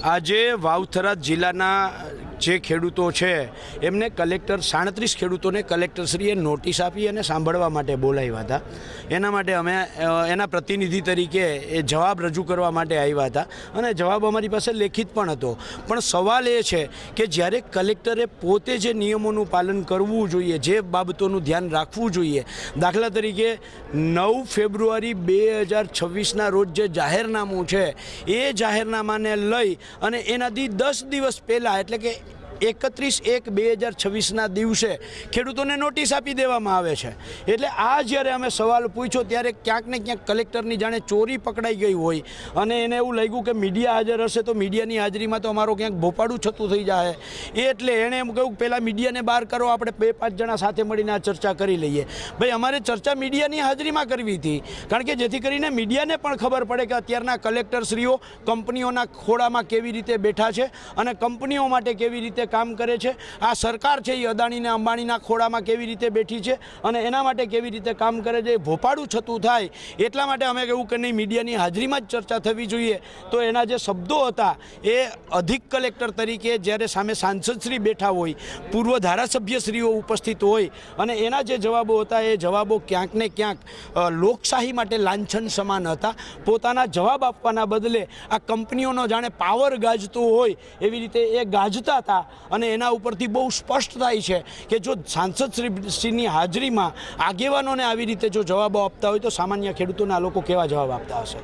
આજે વાવથરા જિલ્લાના જે ખેડૂતો છે એમને કલેક્ટર 37 ખેડૂતોને કલેક્ટરશ્રીએ નોટિસ આપી અને સાંભળવા માટે બોલાવ્યા હતા। એના માટે અમે એના પ્રતિનિધિ તરીકે એ જવાબ રજૂ કરવા માટે આવ્યા હતા અને જવાબ અમારી પાસે લેખિત પણ હતો। પણ સવાલ એ છે કે જ્યારે કલેક્ટરે પોતે જે નિયમોનું પાલન કરવું જોઈએ, જે બાબતોનું ધ્યાન રાખવું જોઈએ, દાખલા તરીકે 9 ફેબ્રુઆરી 2026ના રોજ જે જાહેરનામું છે એ જાહેરનામાને લઈ અને એનાથી 10 દિવસ પહેલાં એટલે કે 31/1/2026ના દિવસે ખેડૂતોને નોટિસ આપી દેવામાં આવે છે। એટલે આ જ્યારે અમે સવાલ પૂછ્યો ત્યારે ક્યાંક ને ક્યાંક કલેક્ટરની જાણે ચોરી પકડાઈ ગઈ હોય અને એને એવું લાગ્યું કે મીડિયા હાજર હશે તો મીડિયાની હાજરીમાં તો અમારો ક્યાંક ભોપાડું છતું થઈ જાય, એટલે એણે એમ કહ્યું પહેલાં મીડિયાને બહાર કરો, આપણે 2-5 જણા સાથે મળીને આ ચર્ચા કરી લઈએ। ભાઈ અમારે ચર્ચા મીડિયાની હાજરીમાં કરવી હતી, કારણ કે જેથી કરીને મીડિયાને પણ ખબર પડે કે અત્યારના કલેક્ટરશ્રીઓ કંપનીઓના ખોળામાં કેવી રીતે બેઠા છે અને કંપનીઓ માટે કેવી રીતે કામ કરે છે। આ સરકાર છે એ અદાણીને અંબાણીના ખોળામાં કેવી રીતે બેઠી છે અને એના માટે કેવી રીતે કામ કરે છે, ભોપાડું છતું થાય એટલા માટે અમે કહ્યું કે નહીં, મીડિયાની હાજરીમાં જ ચર્ચા થવી જોઈએ। તો એના જે શબ્દો હતા એ અધિક કલેક્ટર તરીકે જ્યારે સામે સાંસદશ્રી બેઠા હોય, પૂર્વ ધારાસભ્યશ્રીઓ ઉપસ્થિત હોય અને એના જે જવાબો હતા એ જવાબો ક્યાંક ને ક્યાંક લોકશાહી માટે લાંછન સમાન હતા। પોતાના જવાબ આપવાના બદલે આ કંપનીઓનો જાણે પાવર ગાજતો હોય એવી રીતે એ ગાજતા હતા અને એના ઉપરથી બહુ સ્પષ્ટ થાય છે કે જો સાંસદશ્રીની હાજરીમાં આગેવાનોને આવી રીતે જો જવાબો આપતા હોય તો સામાન્ય ખેડૂતોને આ લોકો કેવા જવાબ આપતા હશે।